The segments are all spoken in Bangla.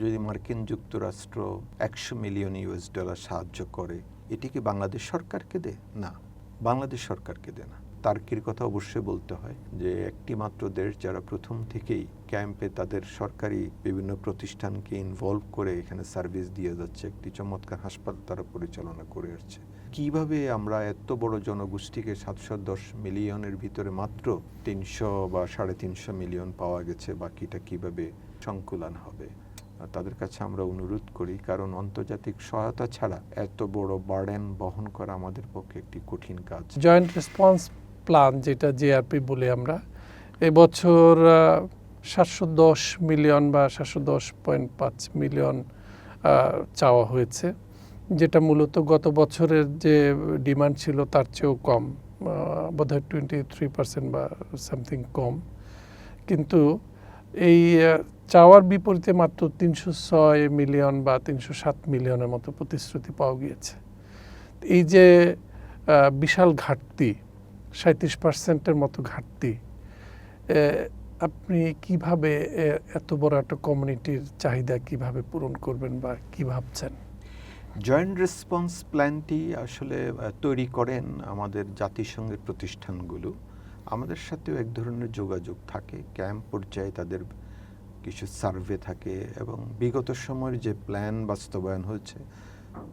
যদি মার্কিন যুক্তরাষ্ট্র $100 মিলিয়ন সাহায্য করে, এটি কি বাংলাদেশ সরকারকে দেয়? না, বাংলাদেশ সরকারকে দেয় না। টার্কির কথা অবশ্যই বলতে হয় যে একটি মাত্র দেশ যারা প্রথম থেকেই ক্যাম্পে তাদের সরকারি বিভিন্ন প্রতিষ্ঠানকে ইনভলভ করে এখানে সার্ভিস দিয়ে যাচ্ছে, একটি চমৎকার হাসপাতাল তারা পরিচালনা করে আসছে। কিভাবে আমরা এত বড় জনগোষ্ঠীকে 710 মিলিয়নের ভিতরে মাত্র 300 বা 350 মিলিয়ন পাওয়া গেছে, বাকিটা কিভাবে সংকুলান হবে? তাদের কাছে আমরা অনুরোধ করি, কারণ আন্তর্জাতিক সহায়তা ছাড়া এত বড় বার্ডেন বহন করা আমাদের পক্ষে একটি কঠিন কাজ। জয়েন্ট রেসপন্স প্ল্যান, যেটা জেআরপি বলি আমরা, এবছর 710 মিলিয়ন বা 710.5 মিলিয়ন চাওয়া হয়েছে, যেটা মূলত গত বছরের যে ডিমান্ড ছিল তার চেয়েও কম, বোধহয় 23% বা সামথিং কম। কিন্তু এই চাওয়ার বিপরীতে মাত্র 306 মিলিয়ন বা 307 মিলিয়নের মতো প্রতিশ্রুতি পাওয়া গিয়েছে। এই যে বিশাল ঘাটতি, 37%-এর মতো ঘাটতি, আপনি কিভাবে এত বড় একটা কমিউনিটির চাহিদা কিভাবে পূরণ করবেন বা কি ভাবছেন? জয়েন্ট রেসপন্স প্ল্যানটি আসলে তৈরি করেন আমাদের জাতিসংঘের প্রতিষ্ঠানগুলো। আমাদের সাথেও এক ধরনের যোগাযোগ থাকে, ক্যাম্প পর্যায়ে তাদের কিছু সার্ভে থাকে এবং বিগত সময়ের যে প্ল্যান বাস্তবায়ন হয়েছে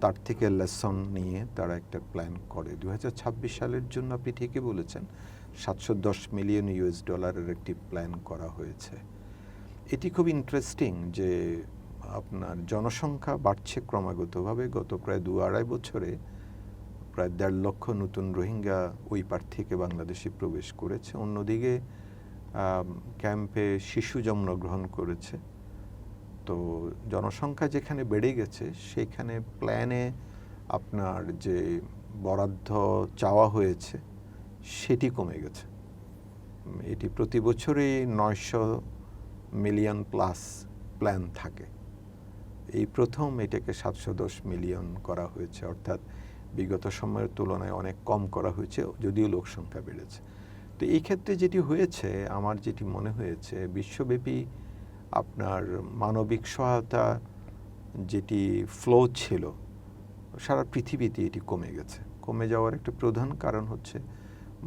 তার থেকে লেসন নিয়ে তারা একটা প্ল্যান করে। 2026 সালের জন্য আপনি ঠিকই বলেছেন, $710 মিলিয়ন একটি প্ল্যান করা হয়েছে। এটি খুব ইন্টারেস্টিং যে আপনার জনসংখ্যা বাড়ছে ক্রমাগতভাবে। গত প্রায় 2-2.5 বছরে প্রায় 1.5 লক্ষ নতুন রোহিঙ্গা ওই পার থেকে বাংলাদেশে প্রবেশ করেছে। অন্যদিকে ক্যাম্পে শিশু জন্মগ্রহণ করেছে। তো জনসংখ্যা যেখানে বেড়ে গেছে সেখানে প্ল্যানে আপনার যে বরাদ্দ চাওয়া হয়েছে সেটি কমে গেছে। এটি প্রতি বছরই 900 মিলিয়ন প্লাস প্ল্যান থাকে। এই প্রথম এটাকে 710 মিলিয়ন করা হয়েছে, অর্থাৎ বিগত সময়ের তুলনায় অনেক কম করা হয়েছে, যদিও লোক সংখ্যা বেড়েছে। তো এই ক্ষেত্রে যেটি হয়েছে, আমার যেটি মনে হয়েছে, বিশ্বব্যাপী আপনার মানবিক সহায়তা যেটি ফ্লো ছিল সারা পৃথিবীতে, এটি কমে গেছে। কমে যাওয়ার একটা প্রধান কারণ হচ্ছে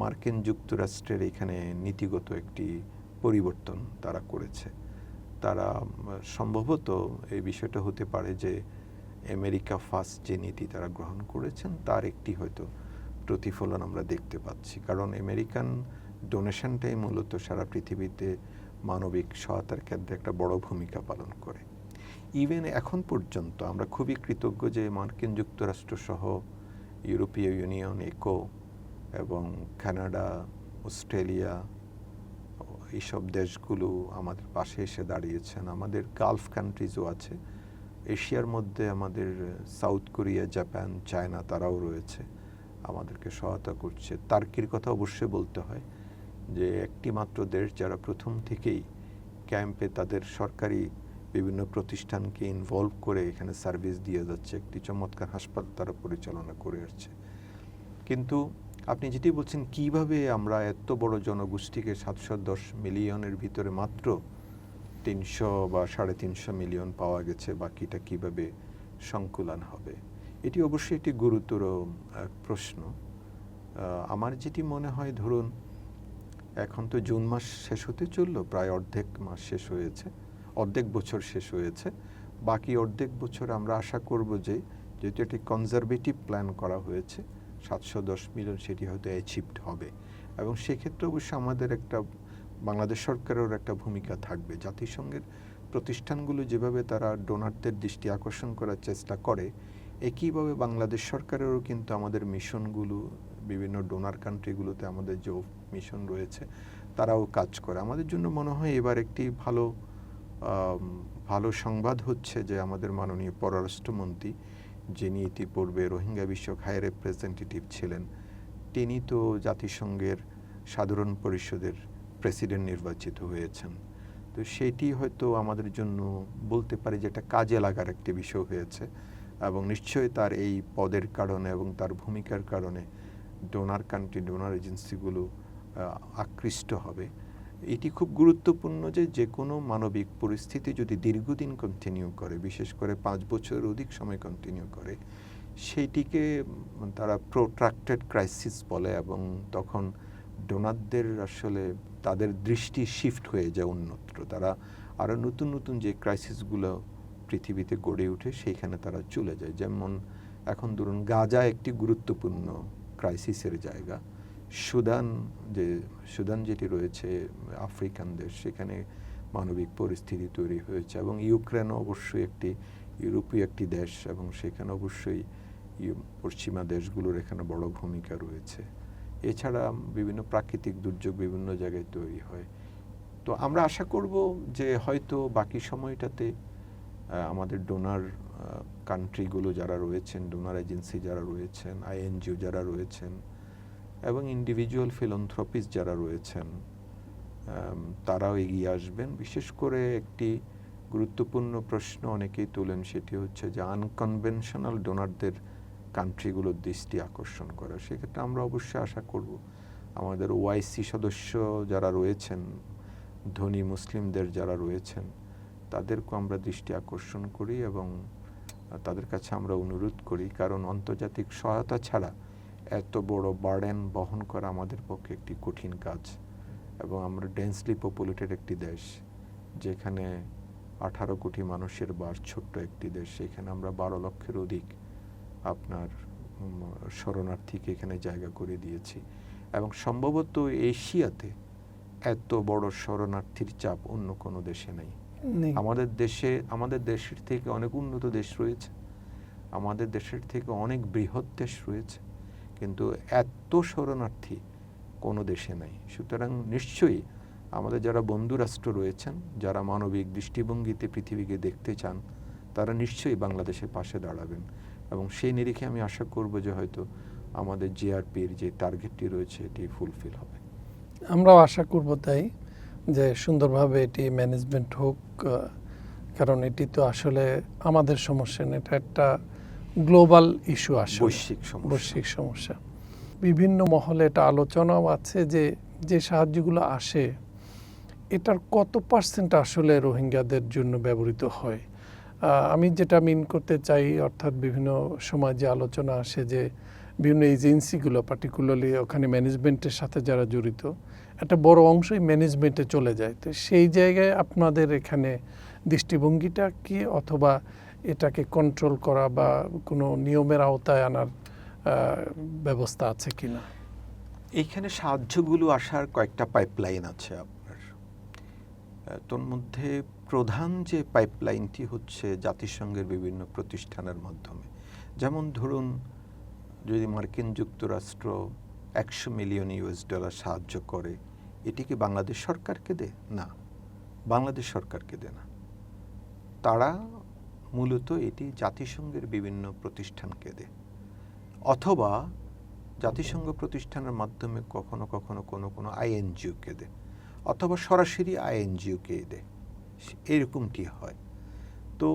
মার্কিন যুক্তরাষ্ট্রের এখানে নীতিগত একটি পরিবর্তন তারা করেছে। তারা সম্ভবত এই বিষয়টা হতে পারে যে আমেরিকা ফার্স্ট যে নীতি তারা গ্রহণ করেছেন তার একটি হয়তো প্রতিফলন আমরা দেখতে পাচ্ছি, কারণ আমেরিকান ডোনেশনটাই মূলত সারা পৃথিবীতে মানবিক সহায়তার ক্ষেত্রে একটা বড় ভূমিকা পালন করে। ইভেন এখন পর্যন্ত আমরা খুবই কৃতজ্ঞ যে মার্কিন যুক্তরাষ্ট্র সহ ইউরোপীয় ইউনিয়ন, একো এবং কানাডা, অস্ট্রেলিয়া, এইসব দেশগুলো আমাদের পাশে এসে দাঁড়িয়েছেন। আমাদের গালফ কান্ট্রিজও আছে, এশিয়ার মধ্যে আমাদের সাউথ কোরিয়া, জাপান, চায়না তারাও রয়েছে, আমাদেরকে সহায়তা করছে। টার্কির কথা অবশ্যই বলতে হয় যে একটি মাত্র দেশ যারা প্রথম থেকেই ক্যাম্পে তাদের সরকারি বিভিন্ন প্রতিষ্ঠানকে ইনভলভ করে এখানে সার্ভিস দিয়ে যাচ্ছে, একটি চমৎকার হাসপাতাল তারা পরিচালনা করে আসছে। কিন্তু আপনি যেটি বলছেন কিভাবে আমরা এত বড় জনগোষ্ঠীকে 710 মিলিয়নের ভিতরে মাত্র 300 বা 350 মিলিয়ন পাওয়া গেছে, বাকিটা কিভাবে সংকুলান হবে, এটি অবশ্যই একটি গুরুতর প্রশ্ন। আমার যেটি মনে হয়, ধরুন এখন তো জুন মাস শেষ হতে চললো, প্রায় অর্ধেক মাস শেষ হয়েছে, অর্ধেক বছর শেষ হয়েছে। বাকি অর্ধেক বছর আমরা আশা করব যে যেহেতু একটি কনজারভেটিভ প্ল্যান করা হয়েছে 710 মিলিয়ন, সেটি হয়তো অ্যাচিভড হবে। এবং সেক্ষেত্রে অবশ্যই আমাদের একটা বাংলাদেশ সরকারের একটা ভূমিকা থাকবে। জাতিসংঘের প্রতিষ্ঠানগুলো যেভাবে তারা ডোনারদের দৃষ্টি আকর্ষণ করার চেষ্টা করে, একইভাবে বাংলাদেশ সরকারেরও কিন্তু আমাদের মিশনগুলো, বিভিন্ন ডোনার কান্ট্রিগুলোতে আমাদের যে মিশন রয়েছে তারাও কাজ করে। আমাদের জন্য মনে হয় এবার একটি ভালো সংবাদ হচ্ছে যে আমাদের মাননীয় পররাষ্ট্রমন্ত্রী, যিনি ইতিপূর্বে রোহিঙ্গা বিষয়ক হাই রিপ্রেজেন্টেটিভ ছিলেন, তিনি তো জাতিসংঘের সাধারণ পরিষদের প্রেসিডেন্ট নির্বাচিত হয়েছেন। তো সেটি হয়তো আমাদের জন্য বলতে পারি যে এটা কাজে লাগার একটি বিষয় হয়েছে, এবং নিশ্চয়ই তার এই পদের কারণে এবং তার ভূমিকার কারণে ডোনার কান্ট্রি, ডোনার এজেন্সিগুলো আকৃষ্ট হবে এটি খুব গুরুত্বপূর্ণ যে যে কোনো মানবিক পরিস্থিতি যদি দীর্ঘদিন কন্টিনিউ করে, বিশেষ করে 5 বছরের অধিক সময় কন্টিনিউ করে, সেইটিকে তারা প্রোট্রাক্টেড ক্রাইসিস বলে, এবং তখন ডোনারদের আসলে তাদের দৃষ্টি শিফট হয়ে যায় অন্যত্র। তারা আরও নতুন নতুন যে ক্রাইসিসগুলো পৃথিবীতে গড়ে ওঠে সেইখানে তারা চলে যায়। যেমন এখন ধরুন গাজা একটি গুরুত্বপূর্ণ ক্রাইসিসের জায়গা। সুদান যেটি রয়েছে আফ্রিকান দেশ, সেখানে মানবিক পরিস্থিতি তৈরি হয়েছে, এবং ইউক্রেনও অবশ্যই একটি ইউরোপীয় একটি দেশ, এবং সেখানে অবশ্যই পশ্চিমা দেশগুলোর এখানে বড় ভূমিকা রয়েছে। এছাড়া বিভিন্ন প্রাকৃতিক দুর্যোগ বিভিন্ন জায়গায় তৈরি হয়। তো আমরা আশা করব যে হয়তো বাকি সময়টাতে আমাদের ডোনার কান্ট্রিগুলো যারা রয়েছেন, ডোনার এজেন্সি যারা রয়েছেন, আইএনজিও যারা রয়েছেন, এবং ইন্ডিভিজুয়াল ফিলান্থ্রপিস্ট যারা রয়েছেন, তারাও এগিয়ে আসবেন। বিশেষ করে একটি গুরুত্বপূর্ণ প্রশ্ন অনেকেই তোলেন, সেটি হচ্ছে যে আনকনভেনশনাল ডোনারদের কান্ট্রিগুলোর দৃষ্টি আকর্ষণ করা। সেক্ষেত্রে আমরা অবশ্যই আশা করব আমাদের ওআইসি সদস্য যারা রয়েছেন, ধনী মুসলিমদের যারা রয়েছেন, তাদেরকে আমরা দৃষ্টি আকর্ষণ করি এবং তাদের কাছে আমরা অনুরোধ করি, কারণ আন্তর্জাতিক সহায়তা ছাড়া এত বড় বার্ডেন বহন করা আমাদের পক্ষে একটি কঠিন কাজ। এবং আমরা ডেন্সলি পপুলেটেড একটি দেশ, যেখানে 18 কোটি মানুষের বাস, ছোট্ট একটি দেশ, সেখানে আমরা 12 লক্ষের অধিক আপনার শরণার্থীকে এখানে জায়গা করে দিয়েছি। এবং সম্ভবত এশিয়াতে এত বড় শরণার্থীর চাপ অন্য কোনো দেশে নেই। আমাদের দেশের থেকে অনেক উন্নত দেশ রয়েছে, আমাদের দেশের থেকে অনেক বৃহৎ দেশ রয়েছে, কিন্তু এত শরণার্থী কোনো দেশে নাই। সুতরাং নিশ্চয়ই আমাদের যারা বন্ধু রাষ্ট্র রয়েছেন, যারা মানবিক দৃষ্টিভঙ্গিতে পৃথিবীকে দেখতে চান, তারা নিশ্চয়ই বাংলাদেশের পাশে দাঁড়াবেন। এবং সেই নিরিখে আমি আশা করব যে হয়তো আমাদের জিআরপির যে টার্গেটটি রয়েছে এটি ফুলফিল হবে। আমরাও আশা করব তাই, যে সুন্দরভাবে এটি ম্যানেজমেন্ট হোক, কারণ এটি তো আসলে আমাদের সমস্যা না, এটা একটা গ্লোবাল ইস্যু, আসলে বৈশ্বিক সমস্যা। বিভিন্ন মহলে এটা আলোচনাও আছে যে যে সাহায্যগুলো আসে এটার কত পার্সেন্ট আসলে রোহিঙ্গাদের জন্য ব্যবহৃত হয়। আমি যেটা মিন করতে চাই, অর্থাৎ বিভিন্ন সময় যে আলোচনা আসে যে বিভিন্ন এজেন্সিগুলো, পার্টিকুলারলি ওখানে ম্যানেজমেন্টের সাথে যারা জড়িত, একটা বড় অংশই ম্যানেজমেন্টে চলে যায়। তো সেই জায়গায় আপনাদের এখানে দৃষ্টিভঙ্গিটা কি, অথবা এটাকে কন্ট্রোল করা বা কোনো নিয়মের আওতায় আনার ব্যবস্থা আছে কিনা? এইখানে সাহায্যগুলো আসার কয়েকটা পাইপলাইন আছে আপনার। তোর মধ্যে প্রধান যে পাইপলাইনটি হচ্ছে জাতিসংঘের বিভিন্ন প্রতিষ্ঠানের মাধ্যমে। যেমন ধরুন, যদি মার্কিন যুক্তরাষ্ট্র $100 মিলিয়ন সাহায্য করে, এটি কি বাংলাদেশ সরকারকে দেয়? না, বাংলাদেশ সরকারকে দেয় না। তারা মূলত এটি জাতিসংঘের বিভিন্ন প্রতিষ্ঠানকে দেয়, অথবা জাতিসংঘ প্রতিষ্ঠানের মাধ্যমে কখনো কখনো কোনো আইএনজিওকে দেয়, অথবা সরাসরি আইএনজিওকে দেয়, এরকমটি হয়। তো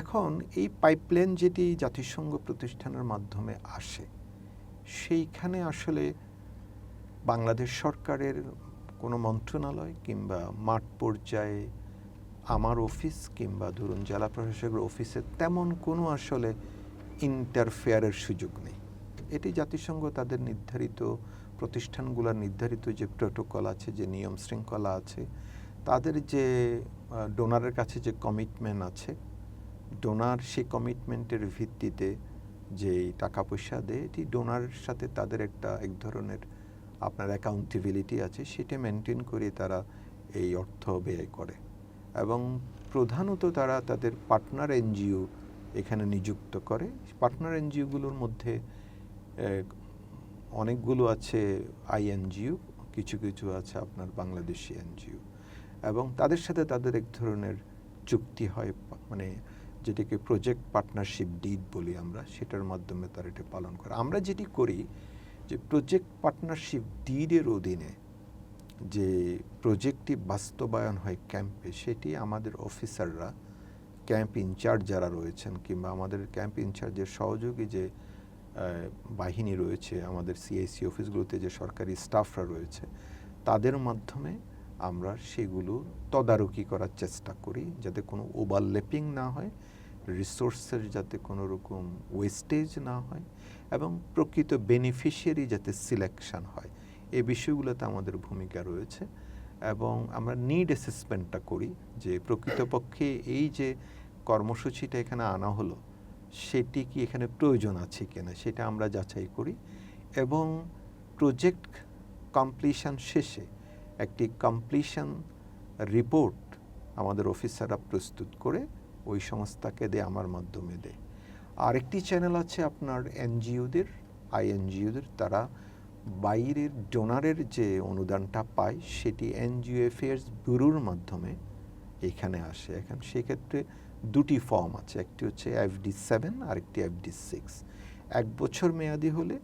এখন এই পাইপলাইন যেটি জাতিসংঘ প্রতিষ্ঠানের মাধ্যমে আসে, সেইখানে আসলে বাংলাদেশ সরকারের কোনো মন্ত্রণালয় কিংবা মাঠ পর্যায়ে আমার অফিস কিংবা ধরুন জেলা প্রশাসকের অফিসে তেমন কোনো আসলে ইন্টারফেয়ারের সুযোগ নেই। এটি জাতিসংঘ তাদের নির্ধারিত প্রতিষ্ঠানগুলোর নির্ধারিত যে প্রোটোকল আছে, যে নিয়ম শৃঙ্খলা আছে, তাদের যে ডোনারের কাছে যে কমিটমেন্ট আছে, ডোনার সেই কমিটমেন্টের ভিত্তিতে যে টাকা পয়সা দেয়, এটি ডোনারের সাথে তাদের এক ধরনের আপনার অ্যাকাউন্টেবিলিটি আছে, সেটা মেনটেন করে তারা এই অর্থ ব্যয় করে। এবং প্রধানত তারা তাদের পার্টনার এনজিও এখানে নিযুক্ত করে। পার্টনার এনজিওগুলোর মধ্যে অনেকগুলো আছে আইএনজিও, কিছু কিছু আছে আপনার বাংলাদেশি এনজিও, এবং তাদের সাথে তাদের এক ধরনের চুক্তি হয়, মানে যেটাকে প্রজেক্ট পার্টনারশিপ ডিড বলি আমরা, সেটার মাধ্যমে তারা এটা পালন করে। আমরা যেটি করি যে প্রজেক্ট পার্টনারশিপ ডিডের অধীনে যে প্রজেক্টটি বাস্তবায়ন হয় ক্যাম্পে, সেটি আমাদের অফিসাররা, ক্যাম্প ইনচার্জ যারা রয়েছেন, কিংবা আমাদের ক্যাম্প ইনচার্জের সহযোগী যে বাহিনী রয়েছে, আমাদের সিআইসি অফিসগুলোতে যে সরকারি স্টাফরা রয়েছে, তাদের মাধ্যমে আমরা সেগুলো তদারকি করার চেষ্টা করি যাতে কোনো ওভারল্যাপিং না হয়, রিসোর্সের যাতে কোনো রকম ওয়েস্টেজ না হয় এবং প্রকৃত বেনিফিশিয়ারি যাতে সিলেকশন হয়, এই বিষয়গুলোতে আমাদের ভূমিকা রয়েছে। এবং আমরা নিড অ্যাসেসমেন্টটা করি যে প্রকৃতপক্ষে এই যে কর্মসূচিটা এখানে আনা হলো সেটি কি এখানে প্রয়োজন আছে কিনা সেটা আমরা যাচাই করি এবং প্রজেক্ট কমপ্লিশন শেষে একটি কমপ্লিশন রিপোর্ট আমাদের অফিসাররা প্রস্তুত করে ওই সংস্থাকে দেয়, আমার মাধ্যমে দেয়। আরেকটি চ্যানেল আছে আপনার এনজিওদের, আইএনজিওদের, তারা বাইরের ডোনারের যে অনুদানটা পায় সেটি এনজিও অ্যাফেয়ার্স ব্যুরোর মাধ্যমে এখানে আসে। এখন সেক্ষেত্রে দুটি ফর্ম আছে, একটি হচ্ছে FD7 আর একটি FD6। 1 বছর মেয়াদি হলে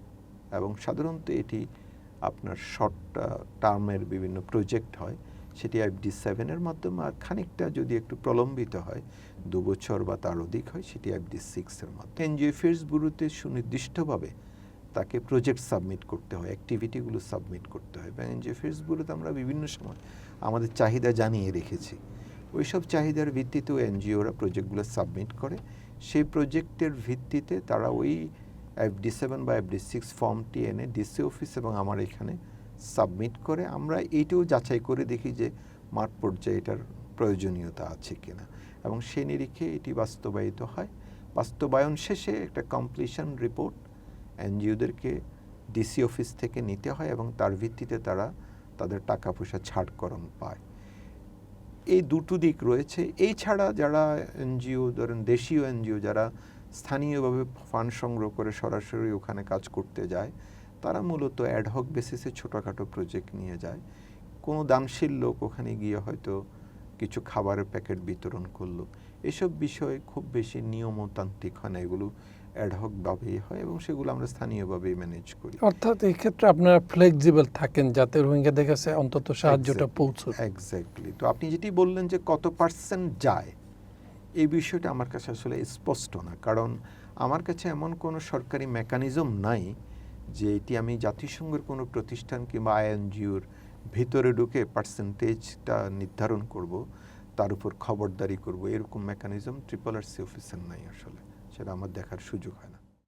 এবং সাধারণত এটি আপনার শর্ট টার্মের বিভিন্ন প্রজেক্ট হয় সেটি FD7 এর মাধ্যমে, আর খানিকটা যদি একটু প্রলম্বিত হয় 2 বছর বা তার অধিক হয় সেটি FD6 এর মাধ্যমে। এনজিও অ্যাফেয়ার্স ব্যুরোতে সুনির্দিষ্টভাবে তাকে প্রজেক্ট সাবমিট করতে হয়, অ্যাক্টিভিটিগুলো সাবমিট করতে হয়। এবং এনজিও অ্যাফেয়ার্স ব্যুরোতে আমরা বিভিন্ন সময় আমাদের চাহিদা জানিয়ে রেখেছি, ওই সব চাহিদার ভিত্তিতেও এনজিওরা প্রজেক্টগুলো সাবমিট করে। সেই প্রজেক্টের ভিত্তিতে তারা ওই FD7 বা FD6 ফর্মটি এনে ডিসি অফিস এবং আমার এখানে সাবমিট করে। আমরা এইটাও যাচাই করে দেখি যে মাঠ পর্যায়ে এটার প্রয়োজনীয়তা আছে কিনা এবং সেই নিরিখে এটি বাস্তবায়িত হয়। বাস্তবায়ন শেষে একটা কমপ্লিশন রিপোর্ট এনজিওদেরকে ডিসি অফিস থেকে নিতে হয় এবং তার ভিত্তিতে তারা তাদের টাকা পয়সা ছাড়করণ পায়। এই দুটো দিক রয়েছে। এই ছাড়া যারা এনজিও, ধরেন দেশীয় এনজিও যারা স্থানীয়ভাবে ফান্ড সংগ্রহ করে সরাসরি ওখানে কাজ করতে যায়, তারা মূলত অ্যাডহক বেসিসে ছোটোখাটো প্রজেক্ট নিয়ে যায়। কোনো দানশীল লোক ওখানে গিয়ে হয়তো কিছু খাবারের প্যাকেট বিতরণ করলো, এসব বিষয় খুব বেশি নিয়মতান্ত্রিক হয় না, এগুলো অ্যাডহকভাবেই হয় এবং সেগুলো আমরা স্থানীয়ভাবেই ম্যানেজ করি। অর্থাৎ এই ক্ষেত্রে আপনারা ফ্লেক্সিবল থাকেন যাতে রোহিঙ্গাদের কাছে অন্তত সাহায্যটা পৌঁছয়। এক্স্যাক্টলি। তো আপনি যেটি বললেন যে কত পার্সেন্ট যায়, এই বিষয়টা আমার কাছে আসলে স্পষ্ট না, কারণ আমার কাছে এমন কোনো সরকারি মেকানিজম নাই যে এটি আমি জাতিসংঘের কোনো প্রতিষ্ঠান কিংবা আইএনজিওর ভিতরে ঢুকে পার্সেন্টেজটা নির্ধারণ করব, তার উপর খবরদারি করব, এরকম মেকানিজম RRRC অফিসের নাই আসলে, সেটা আমার দেখার সুযোগ হয় না।